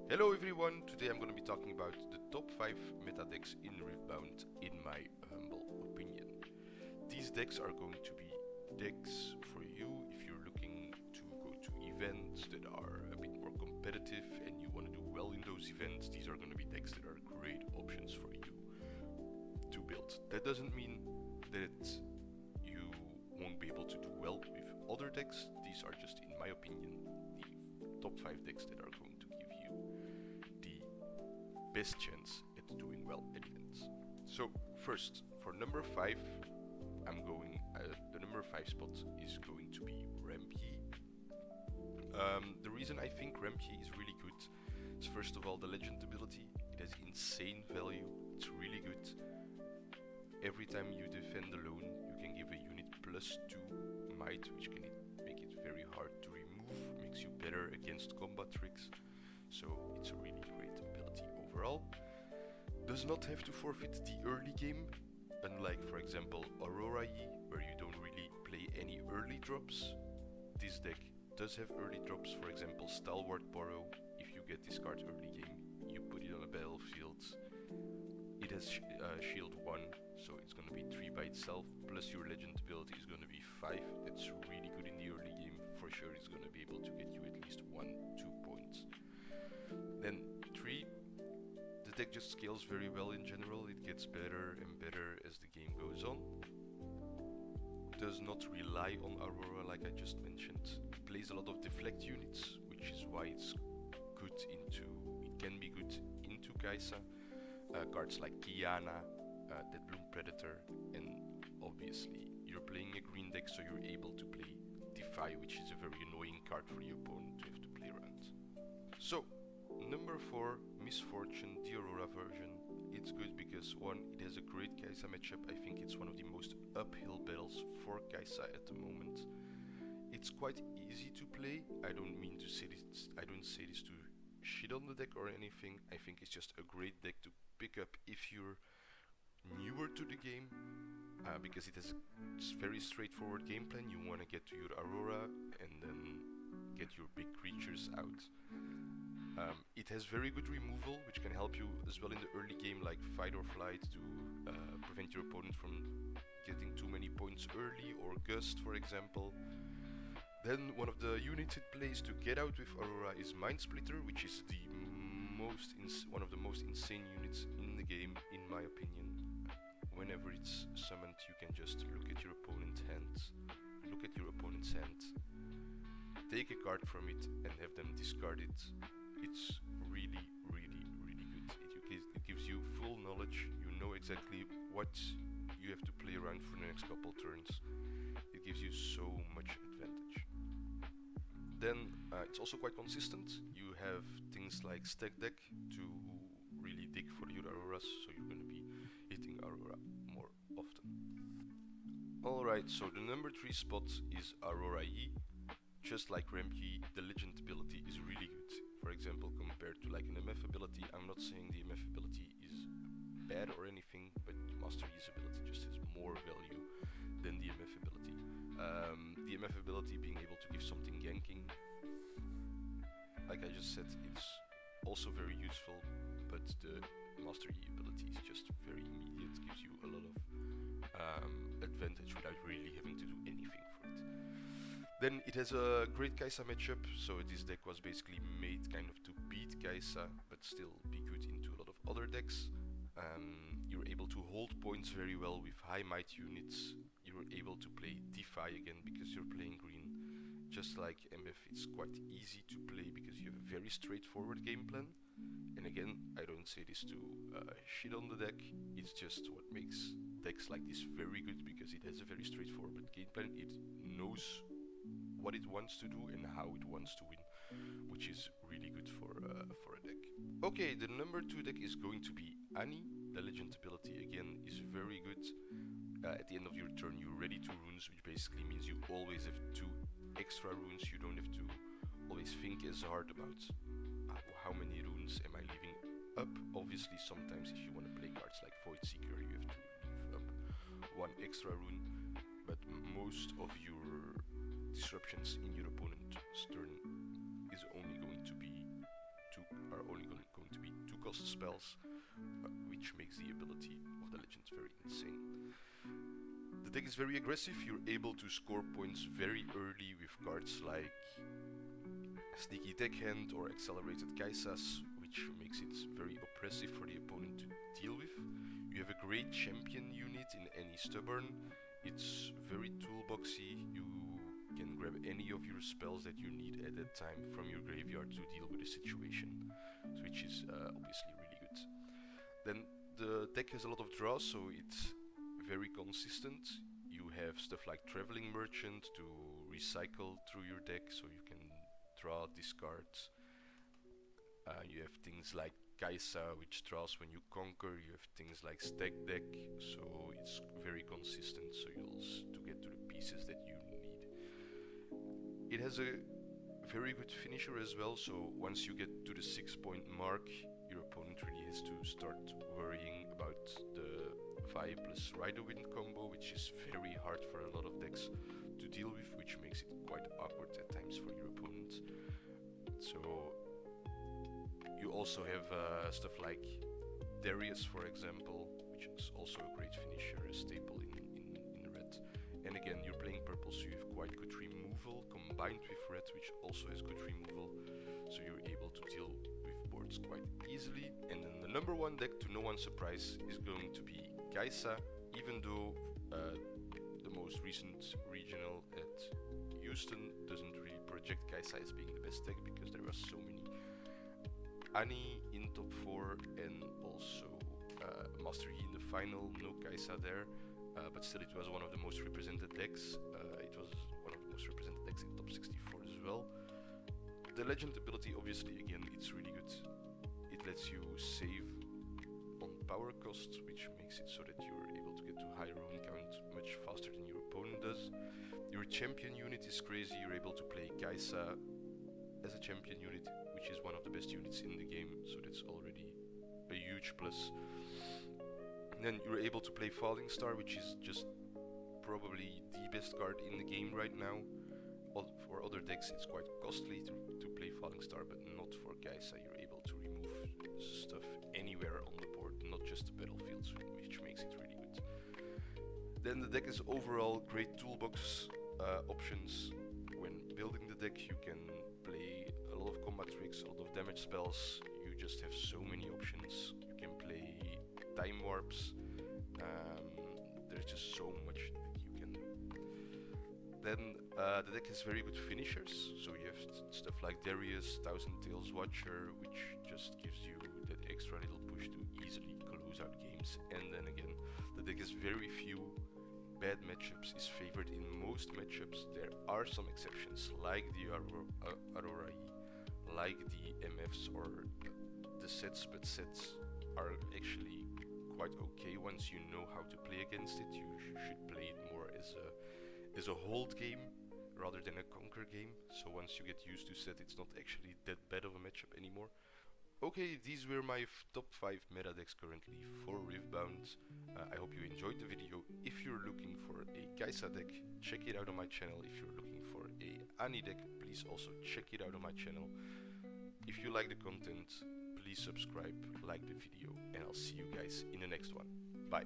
Hello everyone, today I'm going to be talking about the top 5 meta decks in Riftbound in my humble opinion. These decks are going to be decks for you if you're looking to go to events that are a bit more competitive and you want to do well in those events. These are going to be decks that are great options for you to build. That doesn't mean that you won't be able to do well with other decks. These are just, in my opinion, the top 5 decks that are going to give you the best chance at doing well at events. So first, for number 5, I'm going, the number 5 spot is going to be Rampy. The reason I think Rampy is really good is, first of all, the legend ability. It has insane value, it's really good. Every time you defend alone, you can give a unit +2 might, which can make it very hard to remove, makes you better against combat tricks. So it's a really great ability overall. Does not have to forfeit the early game, unlike, for example, Aurora E, where you don't really play any early drops. This deck does have early drops, for example, Stalwart Borrow. If you get this card early game, you put it on a battlefield. It has shield 1, so it's going to be 3 by itself, plus your legend ability is going to be 5. That's really good in the early game. For sure it's going to be able to get you at least 1-2 points. Then 3, the deck just scales very well in general. It gets better and better as the game goes on. Does not rely on Aurora like I just mentioned. It plays a lot of deflect units, which is why it can be good into Kai'Sa. Cards like Kiana, Deadbloom Predator, and obviously you're playing a green deck, so you're able to play Defy, which is a very annoying card for the opponent to have to play around. So, number 4, Misfortune, the Aurora version. It's good because 1, it has a great Kai'Sa matchup. I think it's one of the most uphill battles for Kai'Sa at the moment. It's quite easy to play. I don't say this to shit on the deck or anything. I think it's just a great deck to pick up if you're newer to the game, because it has a very straightforward game plan. You want to get to your Aurora and then get your big creatures out. It has very good removal, which can help you as well in the early game, like Fight or Flight, to prevent your opponent from getting too many points early, or Gust, for example. Then one of the units it plays to get out with Aurora is Mind Splitter, which is one of the most insane units in the game, in my opinion. Whenever it's summoned, you can just look at your opponent's hand, take a card from it, and have them discard it. It's really, really, really good. It gives you full knowledge. You know exactly what you have to play around for the next couple turns. It gives you so much advantage. Then it's also quite consistent. You have things like Stack Deck to really dig for your Auroras, so you're going to be hitting Aurora more often. Alright, so the number 3 spot is Aurora E. Just like Rampy, the legend ability is really good. For example, compared to like an MF ability, I'm not saying the MF ability is bad or anything, but Master Yi's ability just has more value than the MF ability. The MF ability being able to give something ganking, like I just said, it's also very useful, but the Master Yi ability is just very immediate, gives you a lot of advantage without really having to do anything for it. Then it has a great Kai'Sa matchup, so this deck was basically made kind of to beat Kai'Sa, but still be good into a lot of other decks. You're able to hold points very well with high might units. You're able to play Defy again because you're playing green. Just like MF, it's quite easy to play because you have a very straightforward game plan. And again, I don't say this to shit on the deck, it's just what makes decks like this very good, because it has a very straightforward game plan. It knows what it wants to do and how it wants to win, which is really good for a deck. Okay, the number 2 deck is going to be Annie. The legend ability again is very good. At the end of your turn, you're ready 2 runes, which basically means you always have 2 extra runes. You don't have to always think as hard about how many runes am I leaving up. Obviously, sometimes if you want to play cards like Void Seeker, you have to leave up 1 extra rune, but most of your disruptions in your opponent's turn are only cost spells, which makes the ability of the legend very insane. The deck is very aggressive. You're able to score points very early with cards like Sneaky Deckhand or Accelerated Kaisas, which makes it very oppressive for the opponent to deal with. You have a great champion unit in any Stubborn. It's very toolboxy. You can grab any of your spells that you need at that time from your graveyard to deal with the situation, which is obviously really good. Then the deck has a lot of draws, so it's very consistent. You have stuff like Traveling Merchant to recycle through your deck, so you can draw, discard. You have things like Kaisa, which draws when you conquer. You have things like Stack Deck, so it's very consistent, so you'll to get to the pieces that you need. It has a very good finisher as well, so once you get to the 6-point mark, your opponent really has to start worrying about the Vi plus Rider-Wind combo, which is very hard for a lot of decks to deal with, which makes it quite awkward at times for your opponent. So you also have stuff like Darius, for example, which is also a great finisher, a staple in red. And again, you're playing purple, so you have quite good removal combined with red, which also has good removal, so you're able to deal with boards quite easily. And then the number one deck, to no one's surprise, is going to be Kaisa, even though the most recent regional at Houston doesn't really project Kaisa as being the best deck, because there are so many Annie in top 4 and also Master Yi in the final. No Kaisa there, but still it was one of the most represented decks. It was one of the most represented decks in top 64 as well. The legend ability, obviously, again, it's really good. It lets you save on power costs, which makes it so that you're able to get to high rune count much faster than your opponent does. Your champion unit is crazy. You're able to play Kaisa as a champion unit, which is one of the best units in the game, so that's already a huge plus. And then you're able to play Falling Star, which is just probably the best card in the game right now. For other decks it's quite costly to play Falling Star, but not for Kaisa. You're able to remove stuff anywhere on the board, not just the battlefields, which makes it really good. Then the deck is overall great toolbox options. When building the deck, you can play a lot of combat tricks, a lot of damage spells. You just have so many options. You can play time warps. There's just so much that you can do. Then the deck has very good finishers. So you have stuff like Darius, Thousand Tales Watcher, which just gives you that extra little push to easily close out games. And then again, the deck has very few bad matchups, is favored in most matchups. There are some exceptions, like the Aurora E, like the MFs or the sets, but sets are actually quite okay once you know how to play against it. You should play it more as a hold game rather than a conquer game. So once you get used to set, it's not actually that bad of a matchup anymore. Okay, these were my top 5 meta decks currently for Riftbound. I hope you enjoyed the video. If you're looking for a Kaisa deck, check it out on my channel. If you're looking for a Annie deck, please also check it out on my channel. If you like the content, please subscribe, like the video, and I'll see you guys in the next one. Bye.